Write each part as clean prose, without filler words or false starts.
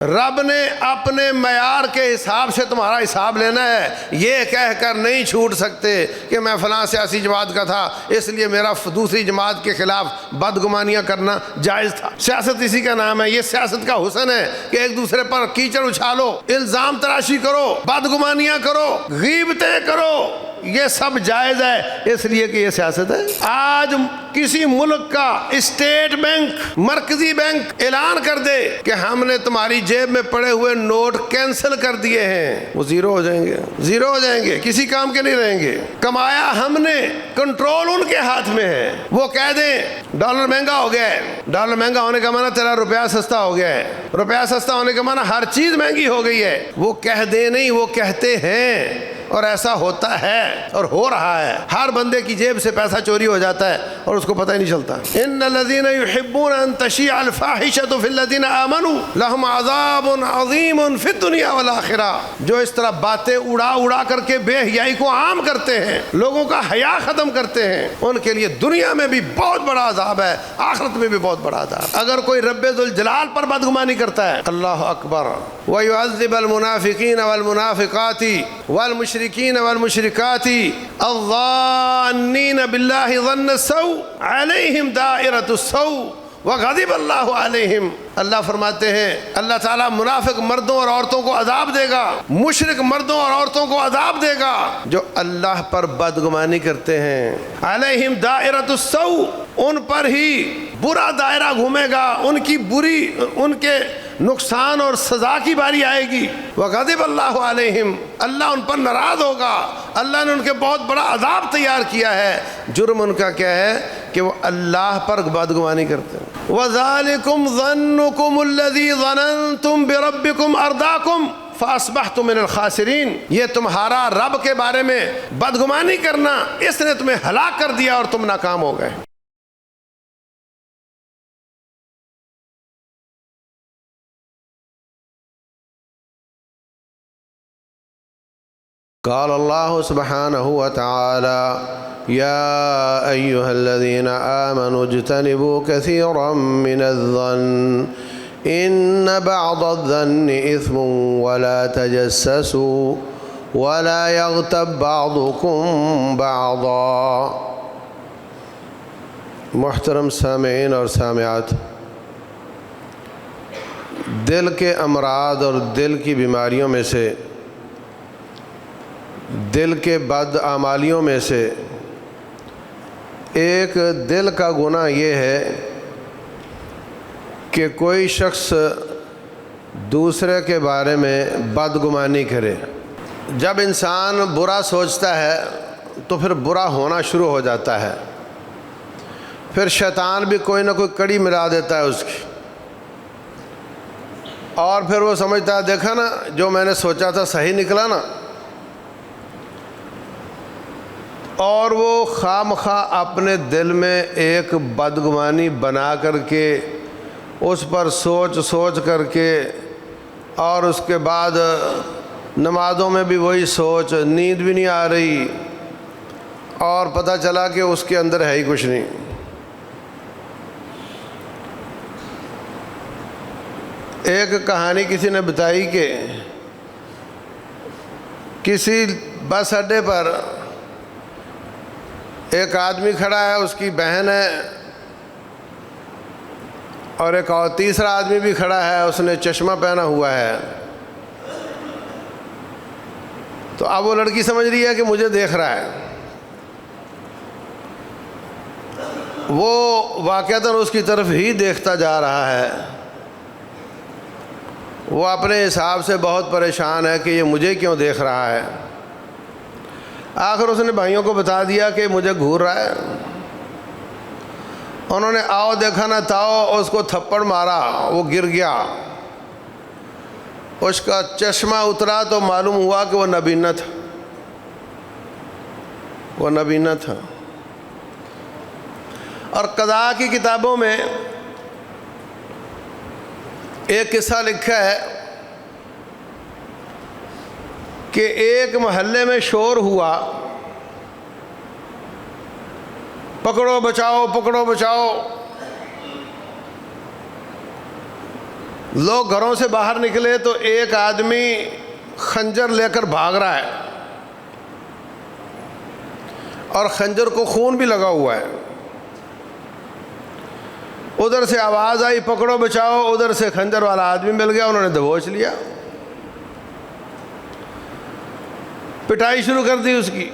رب نے اپنے معیار کے حساب سے تمہارا حساب لینا ہے، یہ کہہ کر نہیں چھوٹ سکتے کہ میں فلاں سیاسی جماعت کا تھا اس لیے میرا دوسری جماعت کے خلاف بدگمانیاں کرنا جائز تھا۔ سیاست اسی کا نام ہے، یہ سیاست کا حسن ہے کہ ایک دوسرے پر کیچڑ اچھالو، الزام تراشی کرو، بدگمانیاں کرو، غیبتیں کرو، یہ سب جائز ہے اس لیے کہ یہ سیاست ہے۔ آج کسی ملک کا اسٹیٹ بینک، مرکزی بینک اعلان کر دے کہ ہم نے تمہاری جیب میں پڑے ہوئے نوٹ کینسل کر دیے ہیں، وہ زیرو ہو جائیں گے، زیرو ہو جائیں گے، کسی کام کے نہیں رہیں گے۔ کمایا ہم نے، کنٹرول ان کے ہاتھ میں ہے۔ وہ کہہ دیں ڈالر مہنگا ہو گیا ہے، ڈالر مہنگا ہونے کا معنی تیرا روپیہ سستا ہو گیا ہے، روپیہ سستا ہونے کا معنی ہر چیز مہنگی ہو گئی ہے۔ وہ کہہ دیں نہیں، وہ کہتے ہیں، اور ایسا ہوتا ہے اور ہو رہا ہے۔ ہر بندے کی جیب سے پیسہ چوری ہو جاتا ہے اور اس کو پتہ ہی نہیں چلتا۔ ان الذين يحبون ان تشيع الفاحشة في الذين آمنوا لهم عذاب عظيم في الدنيا والآخرة۔ جو اس طرح باتیں اڑا اڑا کر کے بے حیائی کو عام کرتے ہیں، لوگوں کا حیا ختم کرتے ہیں، ان کے لیے دنیا میں بھی بہت بڑا عذاب ہے، آخرت میں بھی بہت بڑا عذاب۔ اگر کوئی رب ذوالجلال پر بدگمانی کرتا ہے، اللہ اکبر، وَيُعَذِّبَ الْمُنَافِقِينَ وَالْمُنَافِقَاتِ وَالْمُشْرِكِينَ وَالْمُشْرِكَاتِ الظَّانِّينَ بِاللَّهِ ظَنَّ السَّوْءِ عَلَيْهِمْ دَائِرَةُ السَّوْءِ وَغَضِبَ اللَّهُ عَلَيْهِمْ۔ اللہ فرماتے ہیں اللہ تعالیٰ منافق مردوں اور عورتوں کو عذاب دے گا، مشرک مردوں اور عورتوں کو عذاب دے گا جو اللہ پر بدگمانی کرتے ہیں۔ علیہم دائرۃ السوء، ان پر ہی برا دائرہ گھومے گا، ان کی بری، ان کے نقصان اور سزا کی باری آئے گی۔ وغضب اللہ علیہم، اللہ ان پر ناراض ہوگا، اللہ نے ان کے بہت بڑا عذاب تیار کیا ہے۔ جرم ان کا کیا ہے کہ وہ اللہ پر بدگمانی کرتے ہیں۔ وَذَلِكُمْ ظَنُّكُمُ الَّذِي ظَنَنْتُمْ بِرَبِّكُمْ أَرْدَاكُمْ فَأَصْبَحْتُمْ مِنَ الْخَاسِرِينَ۔ یہ تمہارا رب کے بارے میں بدگمانی کرنا، اس نے تمہیں ہلاک کر دیا اور تم ناکام ہو گئے۔ قال الله سبحانه وتعالى يا أيها الذين آمنوا اجتنبوا كثيرا من الظن إن بعض الظن إثم ولا تجسسوا ولا يغتب بعضكم بعضا۔ محترم سامعین اور سامعات، دل کے امراض اور دل کی بیماریوں میں سے، دل کے بد اعمالیوں میں سے ایک دل کا گناہ یہ ہے کہ کوئی شخص دوسرے کے بارے میں بدگمانی کرے۔ جب انسان برا سوچتا ہے تو پھر برا ہونا شروع ہو جاتا ہے، پھر شیطان بھی کوئی نہ کوئی کڑی ملا دیتا ہے اس کی، اور پھر وہ سمجھتا ہے دیکھا نا جو میں نے سوچا تھا صحیح نکلا نا، اور وہ خواہ مخواہ اپنے دل میں ایک بدگمانی بنا کر کے اس پر سوچ کر کے، اور اس کے بعد نمازوں میں بھی وہی سوچ، نیند بھی نہیں آ رہی، اور پتہ چلا کہ اس کے اندر ہے ہی کچھ نہیں۔ ایک کہانی کسی نے بتائی کہ کسی بس اڈے پر ایک آدمی کھڑا ہے، اس کی بہن ہے، اور ایک اور تیسرا آدمی بھی کھڑا ہے، اس نے چشمہ پہنا ہوا ہے۔ تو اب وہ لڑکی سمجھ رہی ہے کہ مجھے دیکھ رہا ہے، وہ واقعتاً اس کی طرف ہی دیکھتا جا رہا ہے۔ وہ اپنے حساب سے بہت پریشان ہے کہ یہ مجھے کیوں دیکھ رہا ہے۔ آخر اس نے بھائیوں کو بتا دیا کہ مجھے گھور رہا ہے۔ انہوں نے آؤ دیکھا نہ تاؤ اس کو تھپڑ مارا، وہ گر گیا، اس کا چشمہ اترا تو معلوم ہوا کہ وہ نابینا تھا، وہ نابینا تھا۔ اور قضاء کی کتابوں میں ایک قصہ لکھا ہے کہ ایک محلے میں شور ہوا، پکڑو بچاؤ پکڑو بچاؤ۔ لوگ گھروں سے باہر نکلے تو ایک آدمی خنجر لے کر بھاگ رہا ہے اور خنجر کو خون بھی لگا ہوا ہے. ادھر سے آواز آئی پکڑو بچاؤ، ادھر سے خنجر والا آدمی مل گیا، انہوں نے دبوچ لیا، پٹائی شروع کر دی اس کی.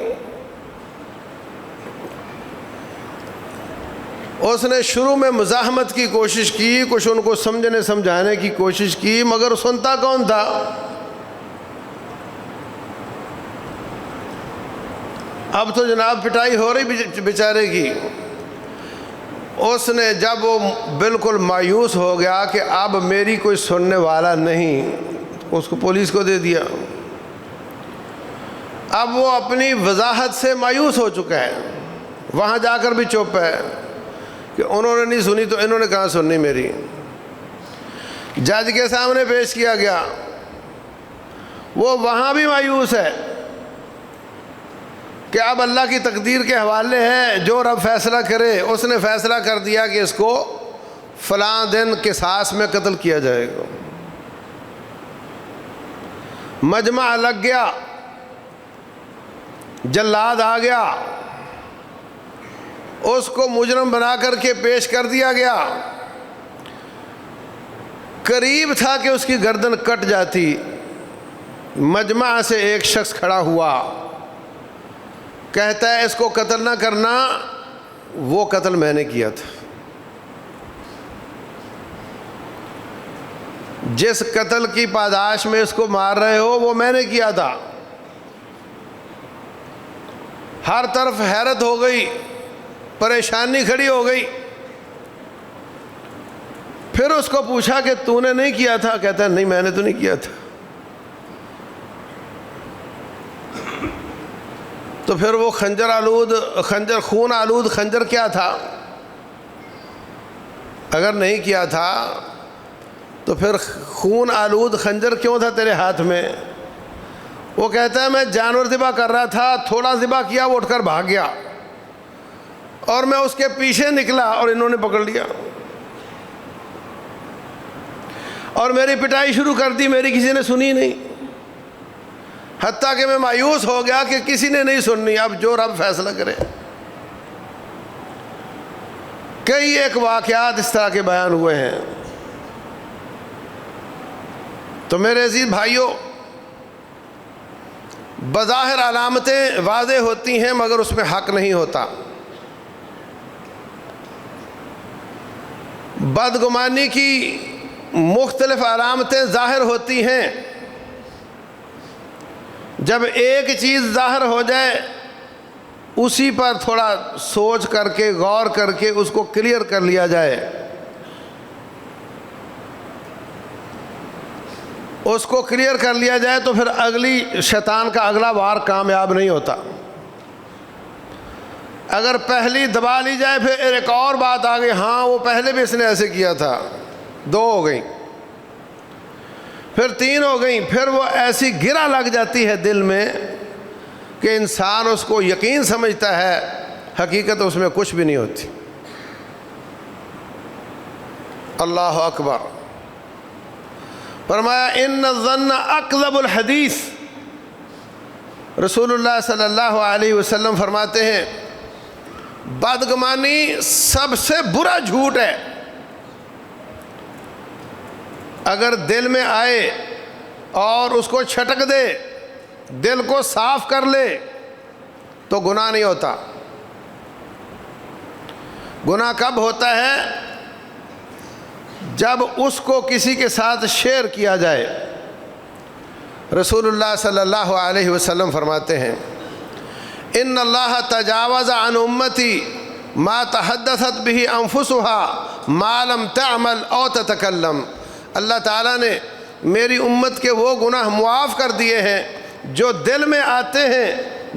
اس نے شروع میں مزاحمت کی کوشش کی، کچھ ان کو سمجھنے سمجھانے کی کوشش کی، مگر سنتا کون تھا؟ اب تو جناب پٹائی ہو رہی بیچارے کی. اس نے جب وہ بالکل مایوس ہو گیا کہ اب میری کوئی سننے والا نہیں، اس کو پولیس کو دے دیا. اب وہ اپنی وضاحت سے مایوس ہو چکا ہے، وہاں جا کر بھی چپ ہے کہ انہوں نے نہیں سنی تو انہوں نے کہاں سننی میری. جج کے سامنے پیش کیا گیا، وہ وہاں بھی مایوس ہے کہ اب اللہ کی تقدیر کے حوالے ہے، جو رب فیصلہ کرے. اس نے فیصلہ کر دیا کہ اس کو فلاں دن قصاص میں قتل کیا جائے گا. مجمع لگ گیا، جلاد آ گیا، اس کو مجرم بنا کر کے پیش کر دیا گیا. قریب تھا کہ اس کی گردن کٹ جاتی. مجمع سے ایک شخص کھڑا ہوا، کہتا ہے اس کو قتل نہ کرنا، وہ قتل میں نے کیا تھا. جس قتل کی پاداش میں اس کو مار رہے ہو وہ میں نے کیا تھا. ہر طرف حیرت ہو گئی، پریشانی کھڑی ہو گئی. پھر اس کو پوچھا کہ تو نے نہیں کیا تھا؟ کہتا ہے نہیں میں نے تو نہیں کیا تھا. تو پھر وہ خنجر خون آلود خنجر کیا تھا؟ اگر نہیں کیا تھا تو پھر خون آلود خنجر کیوں تھا تیرے ہاتھ میں؟ وہ کہتا ہے میں جانور ذبح کر رہا تھا، تھوڑا ذبح کیا، وہ اٹھ کر بھاگ گیا اور میں اس کے پیچھے نکلا اور انہوں نے پکڑ لیا اور میری پٹائی شروع کر دی. میری کسی نے سنی نہیں، حتیٰ کہ میں مایوس ہو گیا کہ کسی نے نہیں سننی، اب جو رب فیصلہ کرے. کئی ایک واقعات اس طرح کے بیان ہوئے ہیں. تو میرے عزیز بھائیوں، بظاہر علامتیں واضح ہوتی ہیں مگر اس میں حق نہیں ہوتا. بدگمانی کی مختلف علامتیں ظاہر ہوتی ہیں. جب ایک چیز ظاہر ہو جائے اسی پر تھوڑا سوچ کر کے غور کر کے اس کو کلیئر کر لیا جائے، اس کو کلیئر کر لیا جائے تو پھر شیطان کا اگلا وار کامیاب نہیں ہوتا. اگر پہلی دبا لی جائے پھر ایک اور بات آ گئی، ہاں وہ پہلے بھی اس نے ایسے کیا تھا، 2 ہو گئیں، پھر 3 ہو گئیں، پھر وہ ایسی گرہ لگ جاتی ہے دل میں کہ انسان اس کو یقین سمجھتا ہے، حقیقت اس میں کچھ بھی نہیں ہوتی. اللہ اکبر. فرمایا ان الظن اکذب الحدیث. رسول اللہ صلی اللہ علیہ وسلم فرماتے ہیں بدگمانی سب سے برا جھوٹ ہے. اگر دل میں آئے اور اس کو چھٹک دے، دل کو صاف کر لے تو گناہ نہیں ہوتا. گناہ کب ہوتا ہے؟ جب اس کو کسی کے ساتھ شیئر کیا جائے. رسول اللہ صلی اللہ علیہ وسلم فرماتے ہیں ان اللہ تجاوز عن امتی ما تحدثت به انفسها ما لم تعمل او تتکلم. اللہ تعالیٰ نے میری امت کے وہ گناہ معاف کر دیے ہیں جو دل میں آتے ہیں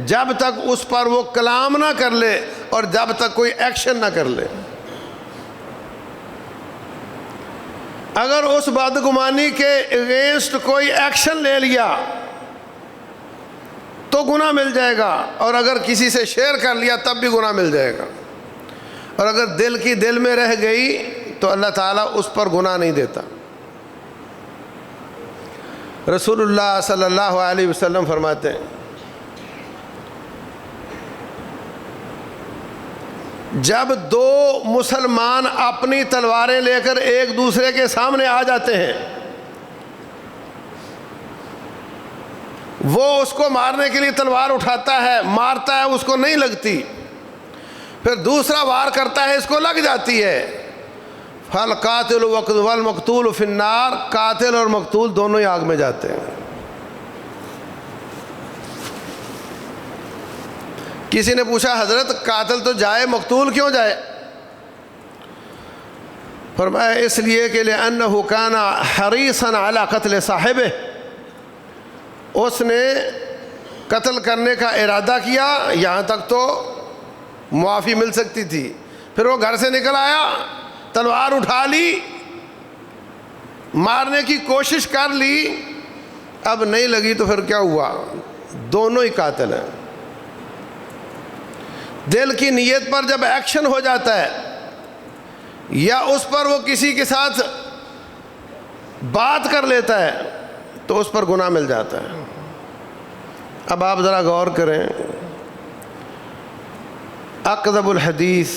جب تک اس پر وہ کلام نہ کر لے اور جب تک کوئی ایکشن نہ کر لے. اگر اس بدگمانی کے اگینسٹ کوئی ایکشن لے لیا تو گناہ مل جائے گا، اور اگر کسی سے شیئر کر لیا تب بھی گناہ مل جائے گا. اور اگر دل کی دل میں رہ گئی تو اللہ تعالیٰ اس پر گناہ نہیں دیتا. رسول اللہ صلی اللہ علیہ وسلم فرماتے ہیں جب دو مسلمان اپنی تلواریں لے کر ایک دوسرے کے سامنے آ جاتے ہیں، وہ اس کو مارنے کے لیے تلوار اٹھاتا ہے، مارتا ہے، اس کو نہیں لگتی، پھر دوسرا وار کرتا ہے، اس کو لگ جاتی ہے، فالقاتل والمقتول فی النار، قاتل اور مقتول دونوں ہی آگ میں جاتے ہیں۔ کسی نے پوچھا حضرت قاتل تو جائے، مقتول کیوں جائے؟ فرمایا اس لیے کہ لأنہ کان حریصا علی قتل صاحبہ، اس نے قتل کرنے کا ارادہ کیا، یہاں تک تو معافی مل سکتی تھی، پھر وہ گھر سے نکل آیا، تلوار اٹھا لی، مارنے کی کوشش کر لی، اب نہیں لگی تو پھر کیا ہوا؟ دونوں ہی قاتل ہیں۔ دل کی نیت پر جب ایکشن ہو جاتا ہے یا اس پر وہ کسی کے ساتھ بات کر لیتا ہے تو اس پر گناہ مل جاتا ہے۔ اب آپ ذرا غور کریں، اکذب الحدیث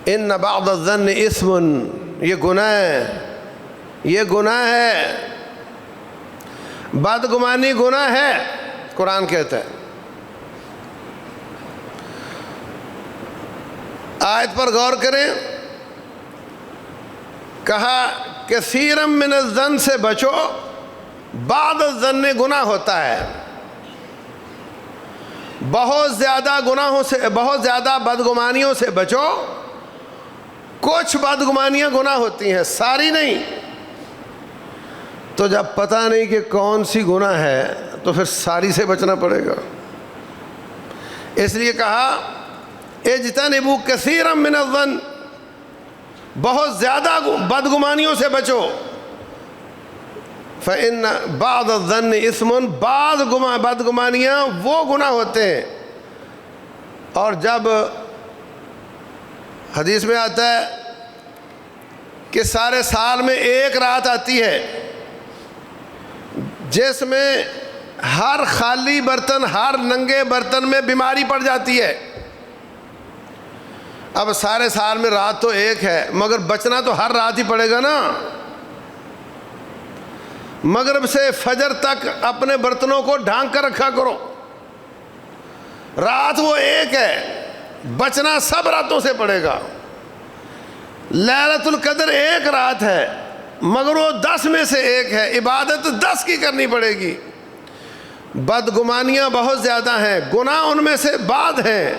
ان بعض الظن اسم، یہ گناہ ہے، یہ گناہ ہے، بدگمانی گناہ ہے، قرآن کہتا ہے۔ آیت پر غور کریں، کہا کثیرا من الظن سے بچو، بعض الظن گناہ ہوتا ہے، بہت زیادہ گناہوں سے، بہت زیادہ بدگمانیوں سے بچو، کچھ بدگمانیاں گناہ ہوتی ہیں، ساری نہیں۔ تو جب پتہ نہیں کہ کون سی گناہ ہے تو پھر ساری سے بچنا پڑے گا، اس لیے کہا اجتنبوا کثیرا من الظن، بہت زیادہ بدگمانیوں سے بچو، فإن بعض الظن اسم، بعض بدگمانیاں وہ گناہ ہوتے ہیں۔ اور جب حدیث میں آتا ہے کہ سارے سال میں ایک رات آتی ہے جس میں ہر خالی برتن، ہر ننگے برتن میں بیماری پڑ جاتی ہے۔ اب سارے سال میں رات تو ایک ہے، مگر بچنا تو ہر رات ہی پڑے گا نا۔ مغرب سے فجر تک اپنے برتنوں کو ڈھانک کر رکھا کرو، رات وہ ایک ہے، بچنا سب راتوں سے پڑے گا۔ لیلۃ القدر ایک رات ہے مگر وہ 10 میں سے ایک ہے، عبادت 10 کی کرنی پڑے گی۔ بدگمانیاں بہت زیادہ ہیں، گناہ ان میں سے بعض ہیں،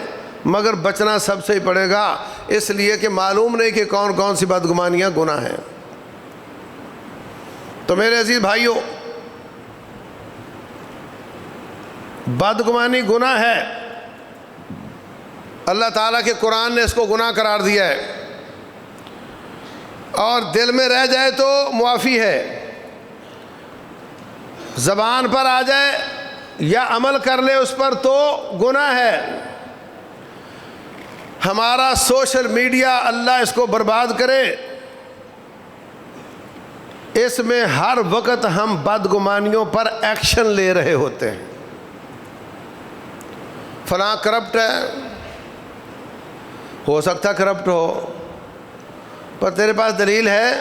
مگر بچنا سب سے ہی پڑے گا، اس لیے کہ معلوم نہیں کہ کون کون سی بدگمانیاں گناہ ہیں۔ تو میرے عزیز بھائیوں، بدگمانی گناہ ہے، اللہ تعالیٰ کے قرآن نے اس کو گناہ قرار دیا ہے، اور دل میں رہ جائے تو معافی ہے، زبان پر آ جائے یا عمل کر لے اس پر تو گناہ ہے۔ ہمارا سوشل میڈیا اللہ اس کو برباد کرے، اس میں ہر وقت ہم بدگمانیوں پر ایکشن لے رہے ہوتے ہیں۔ فلاں کرپٹ ہے، ہو سکتا کرپٹ ہو، پر تیرے پاس دلیل ہے؟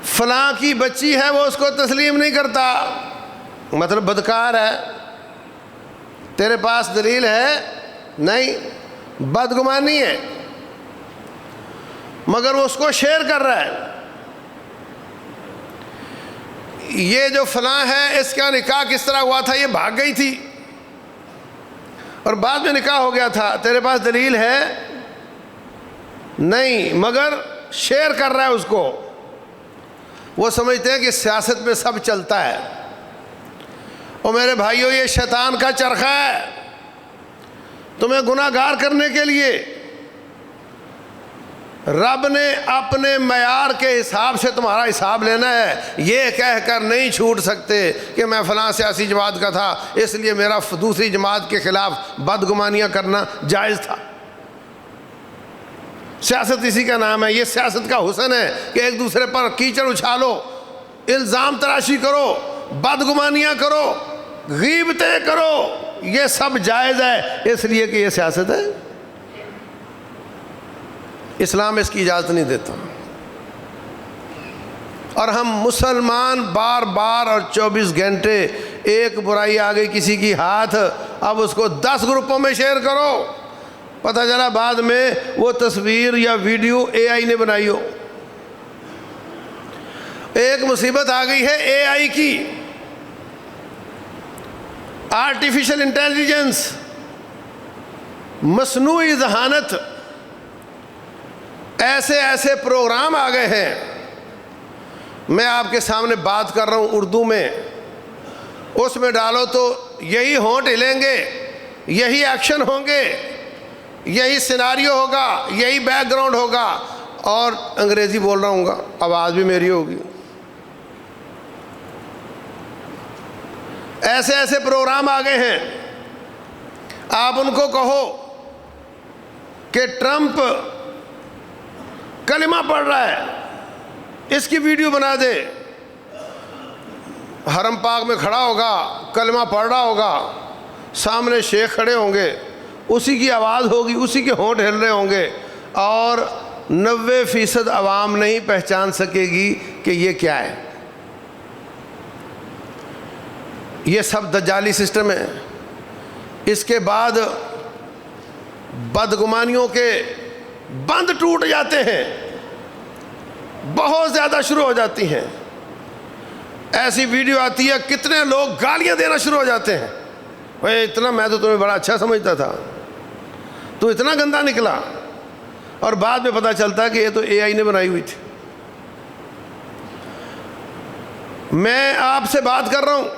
فلاں کی بچی ہے، وہ اس کو تسلیم نہیں کرتا، مطلب بدکار ہے، تیرے پاس دلیل ہے؟ نہیں، بدگمانی ہے، مگر وہ اس کو شیئر کر رہا ہے۔ یہ جو فلاں ہے، اس کا نکاح کس طرح ہوا تھا؟ یہ بھاگ گئی تھی اور بعد میں نکاح ہو گیا تھا، تیرے پاس دلیل ہے؟ نہیں، مگر شیئر کر رہا ہے اس کو۔ وہ سمجھتے ہیں کہ سیاست میں سب چلتا ہے۔ اور میرے بھائیوں، یہ شیطان کا چرخہ ہے تمہیں گناہ گار کرنے کے لیے۔ رب نے اپنے معیار کے حساب سے تمہارا حساب لینا ہے، یہ کہہ کر نہیں چھوٹ سکتے کہ میں فلاں سیاسی جماعت کا تھا اس لیے میرا دوسری جماعت کے خلاف بدگمانیاں کرنا جائز تھا۔ سیاست اسی کا نام ہے. یہ سیاست کا حسن ہے کہ ایک دوسرے پر کیچڑ اچھالو، الزام تراشی کرو، بدگمانیاں کرو، غیبتیں کرو. یہ سب جائز ہے اس لیے کہ یہ سیاست ہے. اسلام اس کی اجازت نہیں دیتا. اور ہم مسلمان بار بار اور 24 گھنٹے ایک برائی آ گئی کسی کی ہاتھ، اب اس کو 10 گروپوں میں شیئر کرو، پتہ چلا بعد میں وہ تصویر یا ویڈیو اے آئی نے بنائی ہو. ایک مصیبت آ گئی ہے اے آئی کی، آرٹیفیشل انٹیلیجنس، مصنوعی ذہانت. ایسے ایسے پروگرام آ گئے ہیں. میں آپ کے سامنے بات کر رہا ہوں اردو میں، اس میں ڈالو تو یہی ہونٹ ہلیں گے، یہی ایکشن ہوں گے، یہی سیناریو ہوگا، یہی بیک گراؤنڈ ہوگا، اور انگریزی بول رہا ہوں گا، آواز بھی میری ہوگی. ایسے ایسے پروگرام آ گئے ہیں. آپ ان کو کہو کہ ٹرمپ کلمہ پڑھ رہا ہے، اس کی ویڈیو بنا دے. حرم پاک میں کھڑا ہوگا، کلمہ پڑھ رہا ہوگا، سامنے شیخ کھڑے ہوں گے، اسی کی آواز ہوگی، اسی کے ہونٹ ہل رہے ہوں گے، اور 90% عوام نہیں پہچان سکے گی کہ یہ کیا ہے. یہ سب دجالی سسٹم ہے. اس کے بعد بدگمانیوں کے بند ٹوٹ جاتے ہیں، بہت زیادہ شروع ہو جاتی ہیں. ایسی ویڈیو آتی ہے کتنے لوگ گالیاں دینا شروع ہو جاتے ہیں. بھائی اتنا میں تو تمہیں بڑا اچھا سمجھتا تھا، تو اتنا گندا نکلا. اور بعد میں پتہ چلتا ہے کہ یہ تو اے آئی نے بنائی ہوئی تھی. میں آپ سے بات کر رہا ہوں،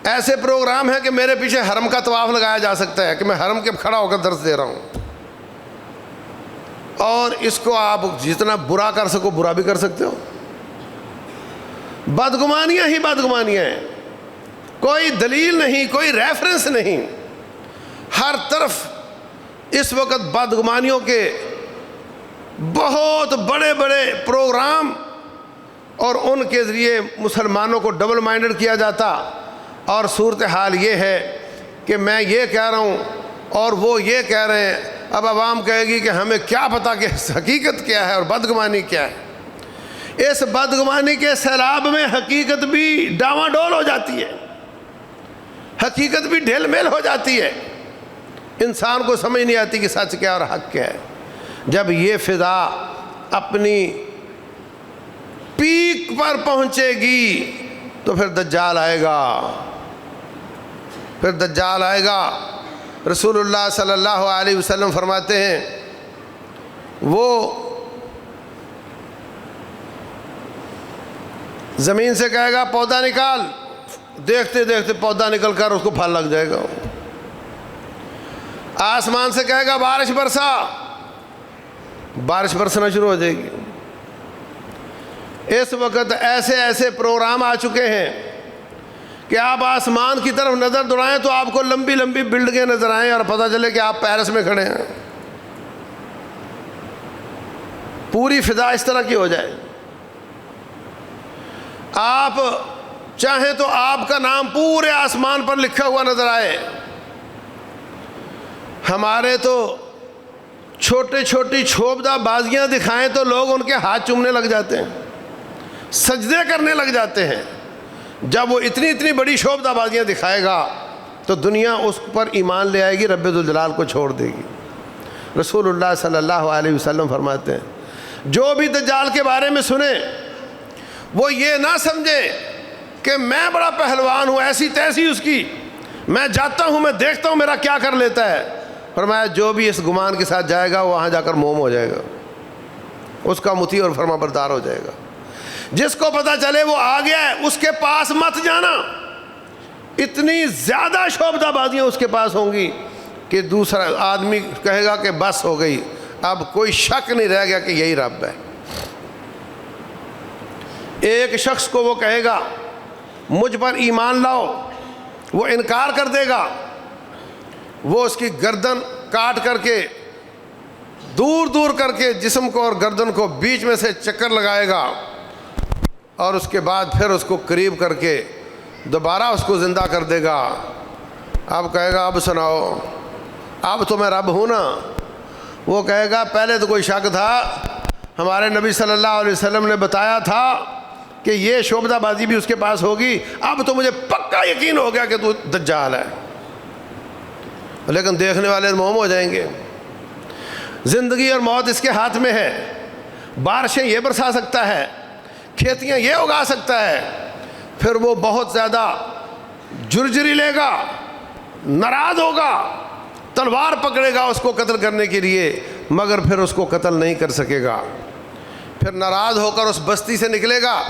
ایسے پروگرام ہیں کہ میرے پیچھے حرم کا طواف لگایا جا سکتا ہے کہ میں حرم کے کھڑا ہو کر درس دے رہا ہوں، اور اس کو آپ جتنا برا کر سکو برا بھی کر سکتے ہو. بدگمانیاں ہی بدگمانیاں ہیں، کوئی دلیل نہیں، کوئی ریفرنس نہیں. ہر طرف اس وقت بدگمانیوں کے بہت بڑے بڑے پروگرام، اور ان کے ذریعے مسلمانوں کو ڈبل مائنڈڈ کیا جاتا. اور صورتحال یہ ہے کہ میں یہ کہہ رہا ہوں اور وہ یہ کہہ رہے ہیں. اب عوام کہے گی کہ ہمیں کیا پتہ کہ حقیقت کیا ہے اور بدگمانی کیا ہے. اس بدگمانی کے سیلاب میں حقیقت بھی ڈاواں ڈول ہو جاتی ہے، حقیقت بھی ڈھیل میل ہو جاتی ہے. انسان کو سمجھ نہیں آتی کہ سچ کیا اور حق کیا ہے. جب یہ فضا اپنی پیک پر پہنچے گی تو پھر دجال آئے گا، پھر دجال آئے گا. رسول اللہ صلی اللہ علیہ وسلم فرماتے ہیں وہ زمین سے کہے گا پودا نکال، دیکھتے دیکھتے پودا نکل کر اس کو پھل لگ جائے گا. آسمان سے کہے گا بارش برسا، بارش برسنا شروع ہو جائے گی. اس وقت ایسے ایسے پروگرام آ چکے ہیں کہ آپ آسمان کی طرف نظر دوڑائیں تو آپ کو لمبی لمبی بلڈنگیں نظر آئیں اور پتہ چلے کہ آپ پیرس میں کھڑے ہیں. پوری فضا اس طرح کی ہو جائے. آپ چاہیں تو آپ کا نام پورے آسمان پر لکھا ہوا نظر آئے. ہمارے تو چھوٹی چھوٹی چھوپدہ بازیاں دکھائیں تو لوگ ان کے ہاتھ چومنے لگ جاتے ہیں، سجدے کرنے لگ جاتے ہیں. جب وہ اتنی اتنی بڑی شوبدہ بازیاں دکھائے گا تو دنیا اس پر ایمان لے آئے گی، رب ذوالجلال کو چھوڑ دے گی. رسول اللہ صلی اللہ علیہ وسلم فرماتے ہیں جو بھی دجال کے بارے میں سنے وہ یہ نہ سمجھے کہ میں بڑا پہلوان ہوں، ایسی تیسی اس کی، میں جاتا ہوں، میں دیکھتا ہوں میرا کیا کر لیتا ہے. فرمایا جو بھی اس گمان کے ساتھ جائے گا وہاں جا کر موم ہو جائے گا، اس کا مطیع اور فرما بردار ہو جائے گا. جس کو پتہ چلے وہ آ گیا ہے اس کے پاس مت جانا. اتنی زیادہ شعبدہ بازیاں اس کے پاس ہوں گی کہ دوسرا آدمی کہے گا کہ بس ہو گئی، اب کوئی شک نہیں رہ گیا کہ یہی رب ہے. ایک شخص کو وہ کہے گا مجھ پر ایمان لاؤ، وہ انکار کر دے گا، وہ اس کی گردن کاٹ کر کے دور دور کر کے جسم کو اور گردن کو بیچ میں سے چکر لگائے گا، اور اس کے بعد پھر اس کو قریب کر کے دوبارہ اس کو زندہ کر دے گا۔ اب کہے گا اب سناؤ، اب تو میں رب ہوں نا۔ وہ کہے گا پہلے تو کوئی شک تھا، ہمارے نبی صلی اللہ علیہ وسلم نے بتایا تھا کہ یہ شعبدہ بازی بھی اس کے پاس ہوگی، اب تو مجھے پکا یقین ہو گیا کہ تو دجال ہے۔ لیکن دیکھنے والے موم ہو جائیں گے۔ زندگی اور موت اس کے ہاتھ میں ہے، بارشیں یہ برسا سکتا ہے، کھیتیاں یہ اگا سکتا ہے۔ پھر وہ بہت زیادہ جرجری لے گا، ناراض ہوگا، تلوار پکڑے گا اس کو قتل کرنے کے لیے، مگر پھر اس کو قتل نہیں کر سکے گا۔ پھر ناراض ہو کر اس بستی سے نکلے گا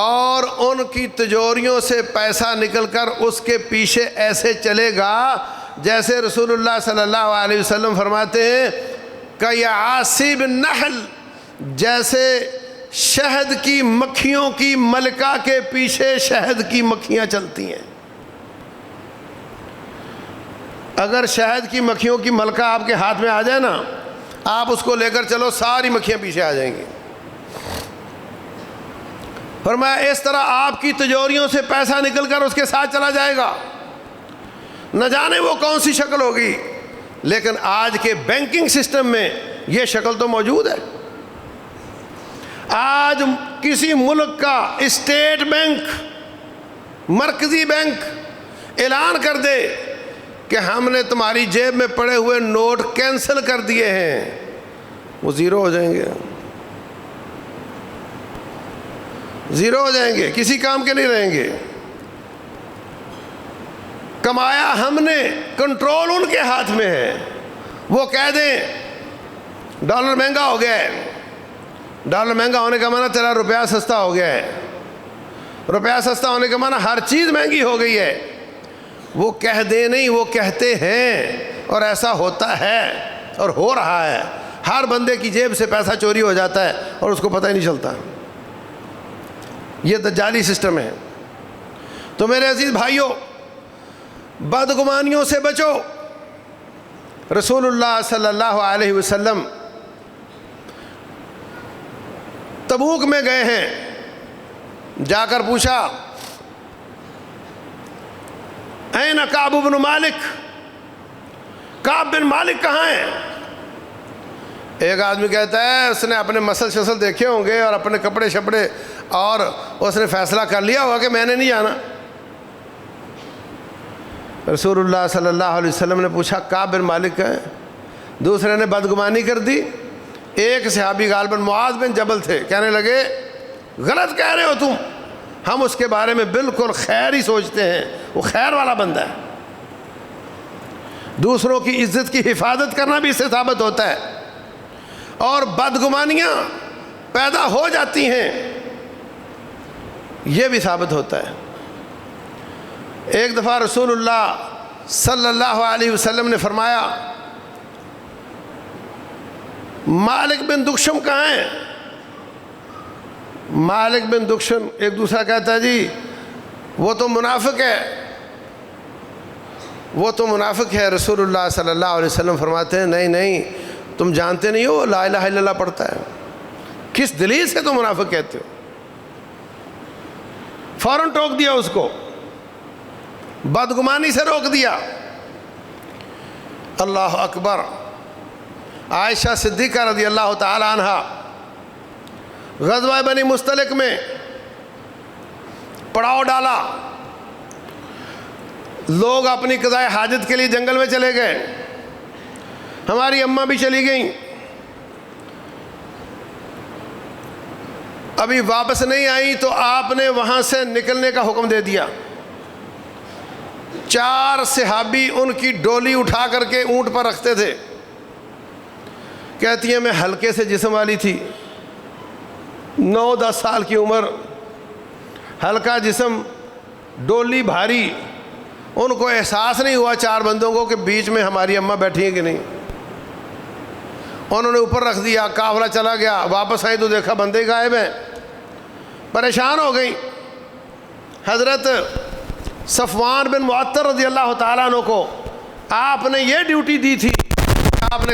اور ان کی تجوریوں سے پیسہ نکل کر اس کے پیچھے ایسے چلے گا جیسے رسول اللہ صلی اللہ علیہ وسلم فرماتے ہیں کَیَعَاصِبِ النَّحْلِ، جیسے شہد کی مکھیوں کی ملکہ کے پیچھے شہد کی مکھیاں چلتی ہیں۔ اگر شہد کی مکھیوں کی ملکہ آپ کے ہاتھ میں آ جائے نا، آپ اس کو لے کر چلو، ساری مکھیاں پیچھے آ جائیں گی۔ فرمایا اس طرح آپ کی تجوریوں سے پیسہ نکل کر اس کے ساتھ چلا جائے گا، نہ جانے وہ کون سی شکل ہوگی، لیکن آج کے بینکنگ سسٹم میں یہ شکل تو موجود ہے۔ آج کسی ملک کا اسٹیٹ بینک، مرکزی بینک اعلان کر دے کہ ہم نے تمہاری جیب میں پڑے ہوئے نوٹ کینسل کر دیے ہیں، وہ زیرو ہو جائیں گے، زیرو ہو جائیں گے، کسی کام کے نہیں رہیں گے۔ کمایا ہم نے، کنٹرول ان کے ہاتھ میں ہے۔ وہ کہہ دیں ڈالر مہنگا ہو گیا ہے، ڈالر مہنگا ہونے کا معنی تیرا روپیہ سستا ہو گیا ہے، روپیہ سستا ہونے کا معنی ہر چیز مہنگی ہو گئی ہے۔ وہ کہہ دیں نہیں، وہ کہتے ہیں، اور ایسا ہوتا ہے اور ہو رہا ہے۔ ہر بندے کی جیب سے پیسہ چوری ہو جاتا ہے اور اس کو پتہ ہی نہیں چلتا۔ یہ دجالی سسٹم ہے۔ تو میرے عزیز بھائیوں، بدگمانیوں سے بچو۔ رسول اللہ صلی اللہ علیہ وسلم تبوک میں گئے ہیں، جا کر پوچھا این کعب بن مالک، کعب بن مالک کہاں ہیں؟ ایک آدمی کہتا ہے اس نے اپنے مسل شسل دیکھے ہوں گے اور اپنے کپڑے شپڑے، اور اس نے فیصلہ کر لیا ہوگا کہ میں نے نہیں جانا۔ رسول اللہ صلی اللہ علیہ وسلم نے پوچھا کعب بن مالک کہاں ہے؟ دوسرے نے بدگمانی کر دی۔ ایک صحابی غالباً معاذ بن جبل تھے، کہنے لگے غلط کہہ رہے ہو تم، ہم اس کے بارے میں بالکل خیر ہی سوچتے ہیں، وہ خیر والا بندہ ہے۔ دوسروں کی عزت کی حفاظت کرنا بھی اس سے ثابت ہوتا ہے، اور بدگمانیاں پیدا ہو جاتی ہیں، یہ بھی ثابت ہوتا ہے۔ ایک دفعہ رسول اللہ صلی اللہ علیہ وسلم نے فرمایا مالک بن دکشم کہاں ہیں؟ مالک بن دکشم، ایک دوسرا کہتا ہے جی وہ تو منافق ہے، وہ تو منافق ہے۔ رسول اللہ صلی اللہ علیہ وسلم فرماتے ہیں نہیں نہیں، تم جانتے نہیں ہو لا الہ الا اللہ پڑھتا ہے، کس دلیل سے تم منافق کہتے ہو؟ فوراً ٹوک دیا اس کو، بدگمانی سے روک دیا۔ اللہ اکبر۔ عائشہ صدیقہ رضی اللہ تعالی عنہ غزوہ بنی مستلق میں پڑاؤ ڈالا، لوگ اپنی قضائے حاجت کے لیے جنگل میں چلے گئے، ہماری اماں بھی چلی گئیں، ابھی واپس نہیں آئیں تو آپ نے وہاں سے نکلنے کا حکم دے دیا۔ 4 صحابی ان کی ڈولی اٹھا کر کے اونٹ پر رکھتے تھے۔ کہتی ہیں میں ہلکے سے جسم والی تھی، 9-10 سال کی عمر، ہلکا جسم، ڈولی بھاری، ان کو احساس نہیں ہوا 4 بندوں کو کہ بیچ میں ہماری اماں بیٹھی ہیں کہ نہیں۔ انہوں نے اوپر رکھ دیا، قافلہ چلا گیا، واپس آئی تو دیکھا بندے ہی غائب ہیں، پریشان ہو گئی۔ حضرت صفوان بن معطل رضی اللہ تعالیٰ عنہ کو آپ نے یہ ڈیوٹی دی تھی، آپ نے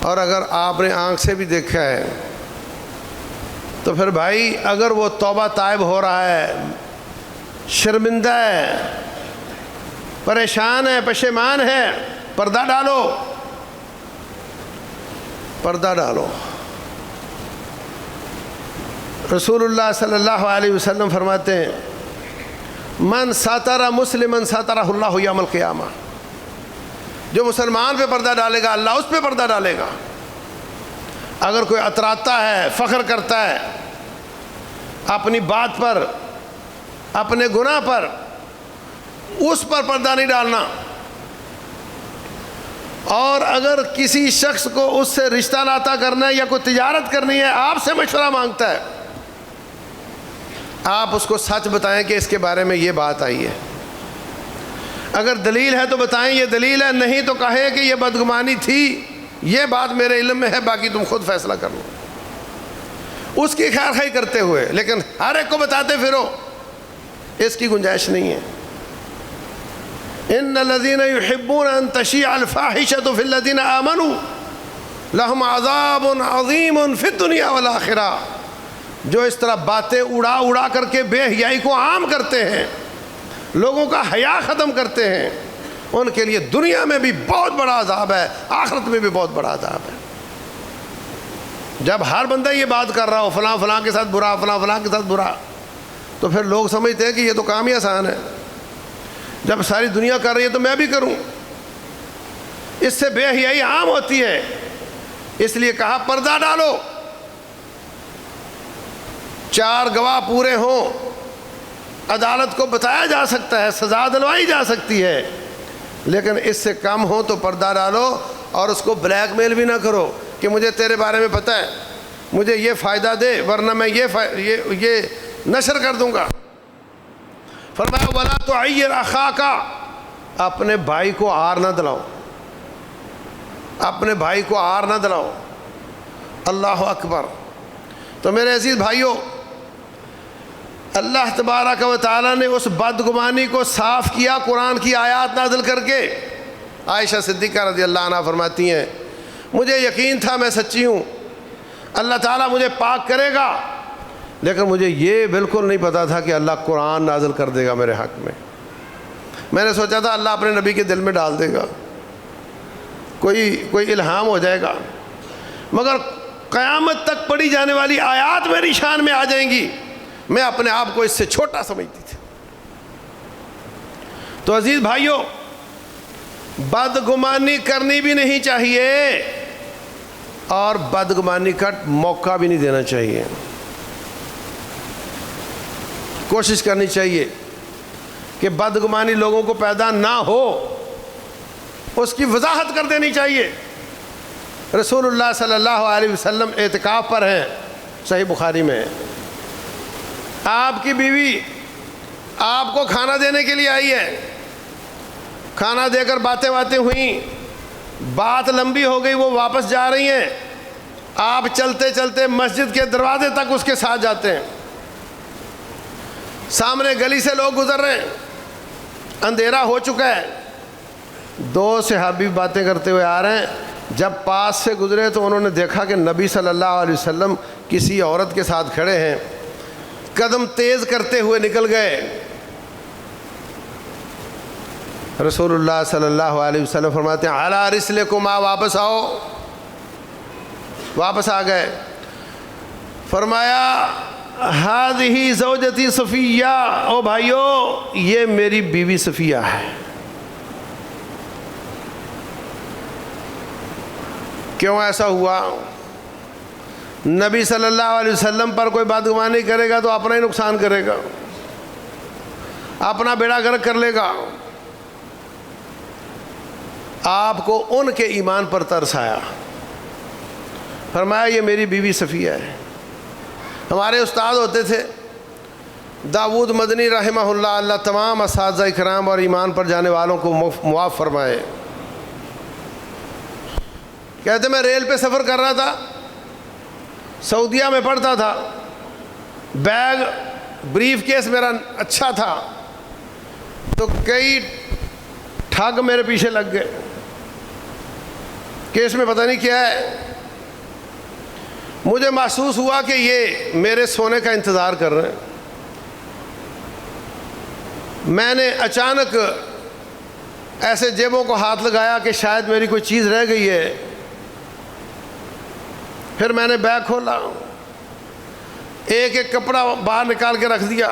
اور اگر آپ نے آنکھ سے بھی دیکھا ہے تو پھر بھائی اگر وہ توبہ تائب ہو رہا ہے، شرمندہ ہے، پریشان ہے، پشیمان ہے، پردہ ڈالو، پردہ ڈالو۔ رسول اللہ صلی اللہ علیہ وسلم فرماتے ہیں من ساتر مسلمن ساترہ اللہ یوم القیامہ، جو مسلمان پہ پردہ ڈالے گا اللہ اس پہ پردہ ڈالے گا۔ اگر کوئی اتراتا ہے، فخر کرتا ہے اپنی بات پر، اپنے گناہ پر، اس پر پردہ نہیں ڈالنا۔ اور اگر کسی شخص کو اس سے رشتہ ناتا کرنا ہے یا کوئی تجارت کرنی ہے، آپ سے مشورہ مانگتا ہے، آپ اس کو سچ بتائیں کہ اس کے بارے میں یہ بات آئی ہے، اگر دلیل ہے تو بتائیں یہ دلیل ہے، نہیں تو کہیں کہ یہ بدگمانی تھی، یہ بات میرے علم میں ہے، باقی تم خود فیصلہ کر لو، اس کی خیر خواہی کرتے ہوئے۔ لیکن ہر ایک کو بتاتے پھرو، اس کی گنجائش نہیں ہے۔ ان الذين يحبون ان تشيع الفاحشة في الذين آمنوا لهم عذاب عظيم في الدنيا والآخرة، جو اس طرح باتیں اڑا اڑا کر کے بے حیائی کو عام کرتے ہیں، لوگوں کا حیا ختم کرتے ہیں، ان کے لیے دنیا میں بھی بہت بڑا عذاب ہے، آخرت میں بھی بہت بڑا عذاب ہے۔ جب ہر بندہ یہ بات کر رہا ہو فلاں فلاں کے ساتھ برا، فلاں فلاں کے ساتھ برا، تو پھر لوگ سمجھتے ہیں کہ یہ تو کام ہی آسان ہے، جب ساری دنیا کر رہی ہے تو میں بھی کروں۔ اس سے بے حیائی عام ہوتی ہے، اس لیے کہا پردہ ڈالو، 4 گواہ پورے ہوں، عدالت کو بتایا جا سکتا ہے، سزا دلوائی جا سکتی ہے، لیکن اس سے کم ہو تو پردہ ڈالو، اور اس کو بلیک میل بھی نہ کرو کہ مجھے تیرے بارے میں پتہ ہے، مجھے یہ فائدہ دے ورنہ میں یہ نشر کر دوں گا۔ فرمایا وَلَا تُعَيِّرْ أَخَاكَ، اپنے بھائی کو آر نہ دلاؤ، اپنے بھائی کو آر نہ دلاؤ۔ اللہ اکبر۔ تو میرے عزیز بھائیوں، اللہ تبارک و تعالیٰ نے اس بدگمانی کو صاف کیا قرآن کی آیات نازل کر کے۔ عائشہ صدیقہ رضی اللہ عنہ فرماتی ہیں مجھے یقین تھا میں سچی ہوں، اللہ تعالیٰ مجھے پاک کرے گا، لیکن مجھے یہ بالکل نہیں پتا تھا کہ اللہ قرآن نازل کر دے گا میرے حق میں۔ میں نے سوچا تھا اللہ اپنے نبی کے دل میں ڈال دے گا، کوئی الہام ہو جائے گا، مگر قیامت تک پڑھی جانے والی آیات میری شان میں آ جائیں گی، میں اپنے آپ کو اس سے چھوٹا سمجھتی تھی۔ تو عزیز بھائیوں، بدگمانی کرنی بھی نہیں چاہیے اور بدگمانی کا موقع بھی نہیں دینا چاہیے۔ کوشش کرنی چاہیے کہ بدگمانی لوگوں کو پیدا نہ ہو، اس کی وضاحت کر دینی چاہیے۔ رسول اللہ صلی اللہ علیہ وسلم اعتکاف پر ہیں، صحیح بخاری میں، آپ کی بیوی آپ کو کھانا دینے کے لیے آئی ہے، کھانا دے کر باتیں ہوئیں، بات لمبی ہو گئی، وہ واپس جا رہی ہیں، آپ چلتے چلتے مسجد کے دروازے تک اس کے ساتھ جاتے ہیں، سامنے گلی سے لوگ گزر رہے ہیں، اندھیرا ہو چکا ہے، 2 صحابی باتیں کرتے ہوئے آ رہے ہیں، جب پاس سے گزرے تو انہوں نے دیکھا کہ نبی صلی اللہ علیہ وسلم کسی عورت کے ساتھ کھڑے ہیں، قدم تیز کرتے ہوئے نکل گئے۔ رسول اللہ صلی اللہ علیہ وسلم فرماتے ہیں علی رسلکما، واپس آؤ، واپس آ گئے۔ فرمایا ہذہ زوجتی صفیہ، او بھائیو یہ میری بیوی صفیہ ہے۔ کیوں ایسا ہوا؟ نبی صلی اللہ علیہ وسلم پر کوئی بدگمانی کرے گا تو اپنا ہی نقصان کرے گا، اپنا بیڑا غرق کر لے گا۔ آپ کو ان کے ایمان پر ترس آیا، فرمایا یہ میری بیوی صفیہ ہے۔ ہمارے استاد ہوتے تھے داود مدنی رحمہ اللہ، اللہ تمام اساتذہ اکرام اور ایمان پر جانے والوں کو معاف فرمائے، کہتے میں ریل پہ سفر کر رہا تھا، سعودیہ میں پڑھتا تھا، بیگ بریف کیس میرا اچھا تھا، تو کئی ٹھگ میرے پیچھے لگ گئے، کہ اس میں پتہ نہیں کیا ہے. مجھے محسوس ہوا کہ یہ میرے سونے کا انتظار کر رہے ہیں. میں نے اچانک ایسے جیبوں کو ہاتھ لگایا کہ شاید میری کوئی چیز رہ گئی ہے. پھر میں نے بیگ کھولا, ایک ایک کپڑا باہر نکال کے رکھ دیا.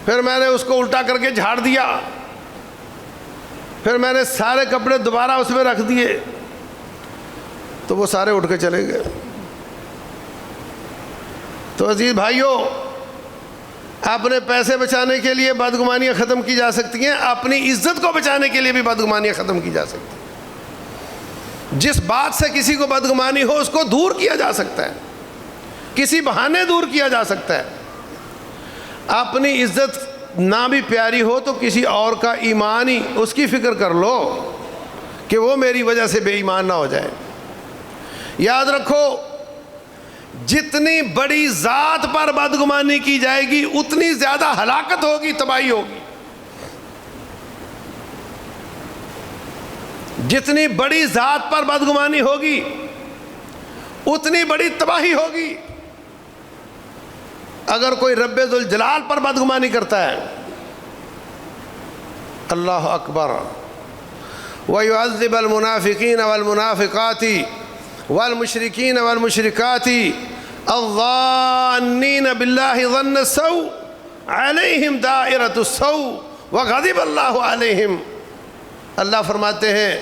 پھر میں نے اس کو الٹا کر کے جھاڑ دیا. پھر میں نے سارے کپڑے دوبارہ اس میں رکھ دیے, تو وہ سارے اٹھ کے چلے گئے. تو عزیز بھائیوں, اپنے پیسے بچانے کے لیے بدگمانیاں ختم کی جا سکتی ہیں, اپنی عزت کو بچانے کے لیے بھی بدگمانیاں ختم کی جا سکتی ہیں. جس بات سے کسی کو بدگمانی ہو اس کو دور کیا جا سکتا ہے, کسی بہانے دور کیا جا سکتا ہے. اپنی عزت نہ بھی پیاری ہو تو کسی اور کا ایمان ہی اس کی فکر کر لو کہ وہ میری وجہ سے بے ایمان نہ ہو جائے. یاد رکھو, جتنی بڑی ذات پر بدگمانی کی جائے گی اتنی زیادہ ہلاکت ہوگی, تباہی ہوگی. جتنی بڑی ذات پر بدگمانی ہوگی اتنی بڑی تباہی ہوگی. اگر کوئی رب ذوالجلال پر بدگمانی کرتا ہے, اللہ اکبر, وَيُعَذِّبَ الْمُنَافِقِينَ وَالْمُنَافِقَاتِ وَالْمُشْرِكِينَ وَالْمُشْرِكَاتِ الظَّانِّينَ بِاللَّهِ ظَنَّ السَّوْءِ عَلَيْهِمْ دَائِرَةُ السَّوْءِ وَغَضِبَ اللَّهُ عَلَيْهِمْ. اللہ فرماتے ہیں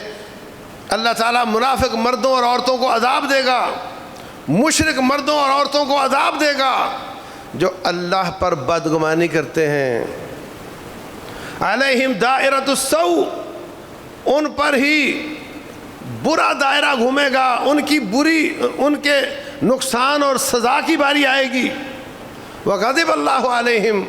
اللہ تعالیٰ منافق مردوں اور عورتوں کو عذاب دے گا, مشرک مردوں اور عورتوں کو عذاب دے گا جو اللہ پر بدگمانی کرتے ہیں. علیہم دائرۃ السوء, ان پر ہی برا دائرہ گھومے گا, ان کے نقصان اور سزا کی باری آئے گی. وغضب اللہ علیہم,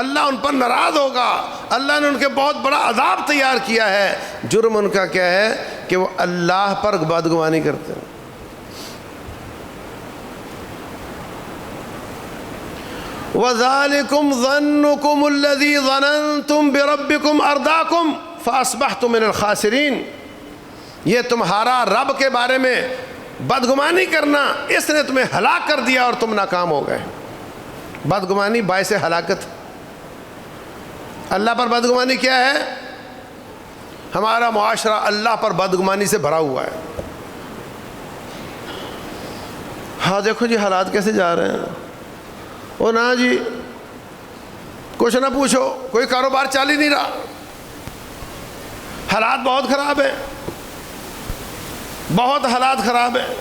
اللہ ان پر ناراض ہوگا, اللہ نے ان کے بہت بڑا عذاب تیار کیا ہے. جرم ان کا کیا ہے کہ وہ اللہ پر بدگمانی کرتے ہیں. وَذَلِكُمْ ظَنُّكُمُ الَّذِي ظَنَنْتُمْ بِرَبِّكُمْ أَرْدَاكُمْ فَأَصْبَحْتُمْ مِنَ الْخَاسِرِينَ. یہ تمہارا رب کے بارے میں بدگمانی کرنا, اس نے تمہیں ہلاک کر دیا اور تم ناکام ہو گئے. بدگمانی باعث ہلاکت. اللہ پر بدگمانی کیا ہے؟ ہمارا معاشرہ اللہ پر بدگمانی سے بھرا ہوا ہے. ہاں دیکھو جی حالات کیسے جا رہے ہیں. او نا جی کچھ نہ پوچھو, کوئی کاروبار چل ہی نہیں رہا, حالات بہت خراب ہیں, بہت حالات خراب ہیں.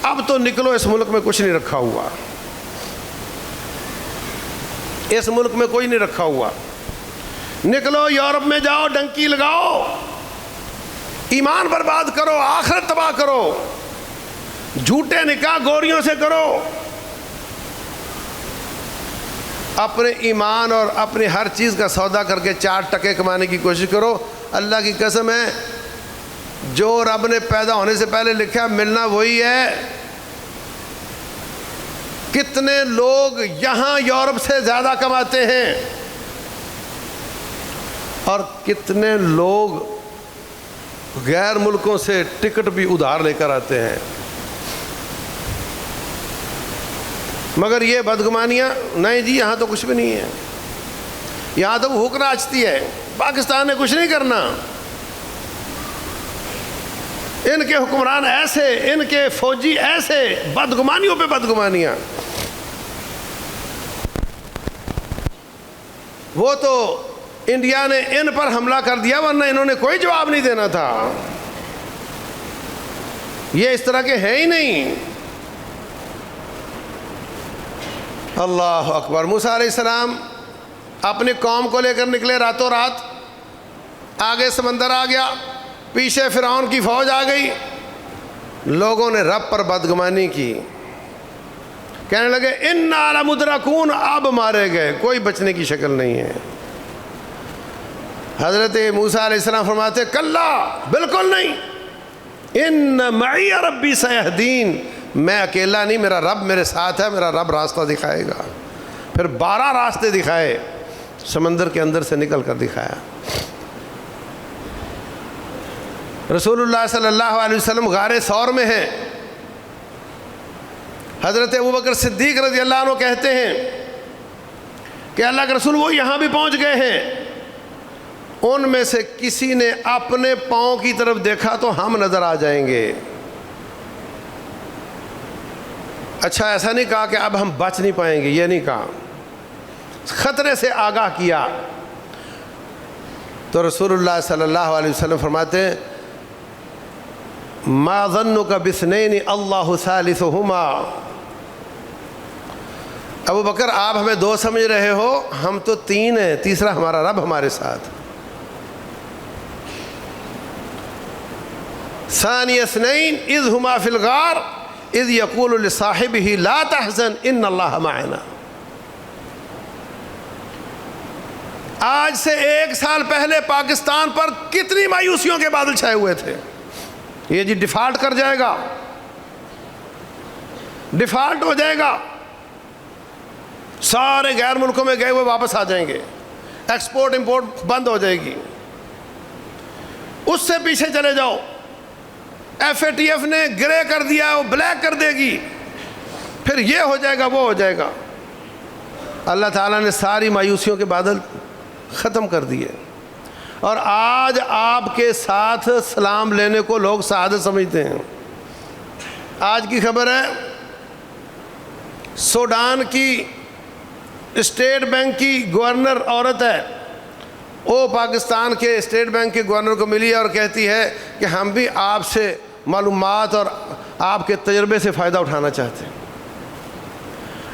اب تو نکلو, اس ملک میں کچھ نہیں رکھا ہوا, اس ملک میں کوئی نہیں رکھا ہوا. نکلو یورپ میں جاؤ, ڈنکی لگاؤ, ایمان برباد کرو, آخرت تباہ کرو, جھوٹے نکاح گوریوں سے کرو, اپنے ایمان اور اپنی ہر چیز کا سودا کر کے 4 ٹکے کمانے کی کوشش کرو. اللہ کی قسم ہے, جو رب نے پیدا ہونے سے پہلے لکھا ملنا وہی ہے. کتنے لوگ یہاں یورپ سے زیادہ کماتے ہیں اور کتنے لوگ غیر ملکوں سے ٹکٹ بھی ادھار لے کر آتے ہیں. مگر یہ بدگمانیاں نہیں جی, یہاں تو کچھ بھی نہیں ہے, یہاں تو بھوک ناچتی ہے, پاکستان نے کچھ نہیں کرنا, ان کے حکمران ایسے, ان کے فوجی ایسے, بدگمانیوں پہ بدگمانیاں. وہ تو انڈیا نے ان پر حملہ کر دیا, ورنہ انہوں نے کوئی جواب نہیں دینا تھا. یہ اس طرح کے ہیں ہی نہیں. اللہ اکبر. موسیٰ علیہ السلام اپنی قوم کو لے کر نکلے راتوں رات, آگے سمندر آ گیا, پیچھے فرعون کی فوج آ گئی. لوگوں نے رب پر بدگمانی کی, کہنے لگے اِنَّا لَمُدْرَكُونَ, اب مارے گئے, کوئی بچنے کی شکل نہیں ہے. حضرت موسیٰ علیہ السلام فرماتے کلا, بالکل نہیں, اِنَّ مَعِيَ رَبِّي سَيَهْدِينَ, میں اکیلا نہیں, میرا رب میرے ساتھ ہے, میرا رب راستہ دکھائے گا. پھر 12 راستے دکھائے, سمندر کے اندر سے نکل کر دکھایا. رسول اللہ صلی اللہ علیہ وسلم غار ثور میں ہیں، حضرت ابوبکر صدیق رضی اللہ عنہ کہتے ہیں کہ اللہ کے رسول وہ یہاں بھی پہنچ گئے ہیں، ان میں سے کسی نے اپنے پاؤں کی طرف دیکھا تو ہم نظر آ جائیں گے۔ اچھا ایسا نہیں کہا کہ اب ہم بچ نہیں پائیں گے، یہ نہیں کہا، خطرے سے آگاہ کیا۔ تو رسول اللہ صلی اللہ علیہ وسلم فرماتے ہیں ما ظنک باثنین اللہ ثالثہما، ابو بکر آپ ہمیں دو سمجھ رہے ہو، ہم تو تین ہیں، تیسرا ہمارا رب ہمارے ساتھ۔ ثانی اثنین اذ ہما فی الغار اذ یقول لصاحبہ لا تحزن ان اللہ معنا۔ آج سے 1 سال پہلے پاکستان پر کتنی مایوسیوں کے بادل چھائے ہوئے تھے، یہ جی ڈیفالٹ کر جائے گا، ڈیفالٹ ہو جائے گا، سارے غیر ملکوں میں گئے ہوئے واپس آ جائیں گے، ایکسپورٹ امپورٹ بند ہو جائے گی۔ اس سے پیچھے چلے جاؤ، ایف اے ٹی ایف نے گرے کر دیا، وہ بلیک کر دے گی، پھر یہ ہو جائے گا، وہ ہو جائے گا۔ اللہ تعالیٰ نے ساری مایوسیوں کے بادل ختم کر دیے، اور آج آپ کے ساتھ سلام لینے کو لوگ سعادت سمجھتے ہیں۔ آج کی خبر ہے، سوڈان کی اسٹیٹ بینک کی گورنر عورت ہے، وہ پاکستان کے اسٹیٹ بینک کے گورنر کو ملی اور کہتی ہے کہ ہم بھی آپ سے معلومات اور آپ کے تجربے سے فائدہ اٹھانا چاہتے ہیں۔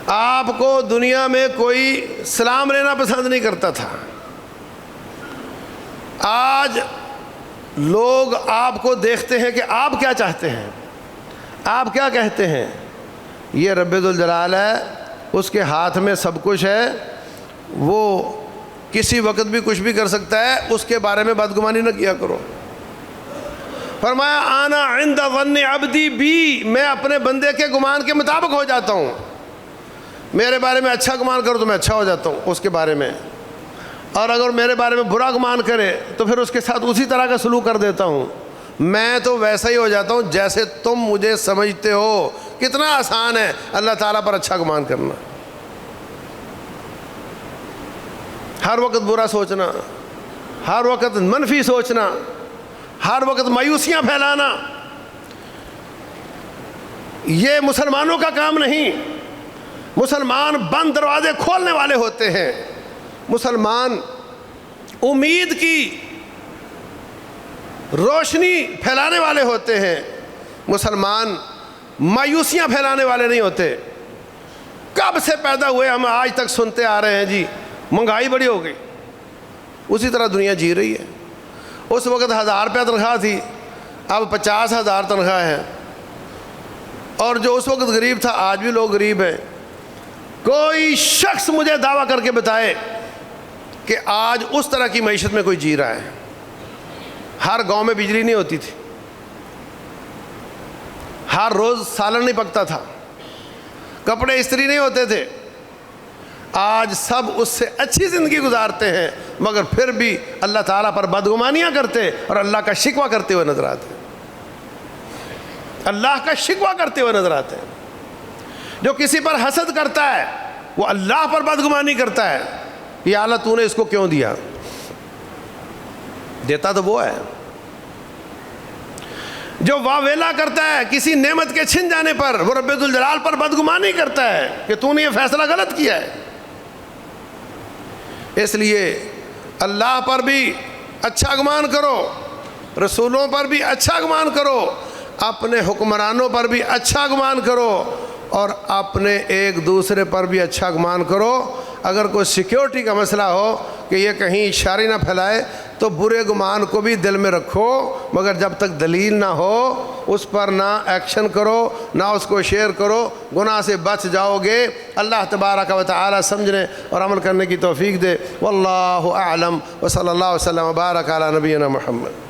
آپ کو دنیا میں کوئی سلام لینا پسند نہیں کرتا تھا، آج لوگ آپ کو دیکھتے ہیں کہ آپ کیا چاہتے ہیں، آپ کیا کہتے ہیں۔ یہ رب ذوالجلال ہے، اس کے ہاتھ میں سب کچھ ہے، وہ کسی وقت بھی کچھ بھی کر سکتا ہے، اس کے بارے میں بدگمانی نہ کیا کرو۔ فرمایا آنا عند ظن عبدی بی، میں اپنے بندے کے گمان کے مطابق ہو جاتا ہوں، میرے بارے میں اچھا گمان کرو تو میں اچھا ہو جاتا ہوں اس کے بارے میں، اور اگر میرے بارے میں برا گمان کرے تو پھر اس کے ساتھ اسی طرح کا سلوک کر دیتا ہوں۔ میں تو ویسا ہی ہو جاتا ہوں جیسے تم مجھے سمجھتے ہو۔ کتنا آسان ہے اللہ تعالیٰ پر اچھا گمان کرنا، ہر وقت برا سوچنا، ہر وقت منفی سوچنا، ہر وقت مایوسیاں پھیلانا، یہ مسلمانوں کا کام نہیں۔ مسلمان بند دروازے کھولنے والے ہوتے ہیں، مسلمان امید کی روشنی پھیلانے والے ہوتے ہیں، مسلمان مایوسیاں پھیلانے والے نہیں ہوتے۔ کب سے پیدا ہوئے ہم آج تک سنتے آ رہے ہیں جی مہنگائی بڑی ہو گئی، اسی طرح دنیا جی رہی ہے۔ اس وقت 1000 روپیہ تنخواہ تھی، اب 50,000 تنخواہ ہے، اور جو اس وقت غریب تھا آج بھی لوگ غریب ہیں۔ کوئی شخص مجھے دعویٰ کر کے بتائے کہ آج اس طرح کی معیشت میں کوئی جی رہا ہے۔ ہر گاؤں میں بجلی نہیں ہوتی تھی، ہر روز سالن نہیں پکتا تھا، کپڑے استری نہیں ہوتے تھے، آج سب اس سے اچھی زندگی گزارتے ہیں، مگر پھر بھی اللہ تعالیٰ پر بدگمانیاں کرتے اور اللہ کا شکوہ کرتے ہوئے نظر آتے ہیں، اللہ کا شکوہ کرتے ہوئے نظر آتے ہیں۔ جو کسی پر حسد کرتا ہے وہ اللہ پر بدگمانی کرتا ہے، یا اللہ تو نے اس کو کیوں دیا، دیتا تو وہ ہے۔ جو واویلا کرتا ہے کسی نعمت کے چھن جانے پر، وہ رب ذوالجلال پر بدگمانی کرتا ہے کہ تو نے یہ فیصلہ غلط کیا ہے۔ اس لیے اللہ پر بھی اچھا گمان کرو، رسولوں پر بھی اچھا گمان کرو، اپنے حکمرانوں پر بھی اچھا گمان کرو، اور اپنے ایک دوسرے پر بھی اچھا گمان کرو۔ اگر کوئی سیکیورٹی کا مسئلہ ہو کہ یہ کہیں شر نہ پھیلائے تو برے گمان کو بھی دل میں رکھو، مگر جب تک دلیل نہ ہو اس پر نہ ایکشن کرو، نہ اس کو شیئر کرو، گناہ سے بچ جاؤ گے۔ اللہ تبارک و تعالی سمجھنے اور عمل کرنے کی توفیق دے۔ واللہ اعلم، وصلی اللہ وسلم وبارک علی نبینا محمد۔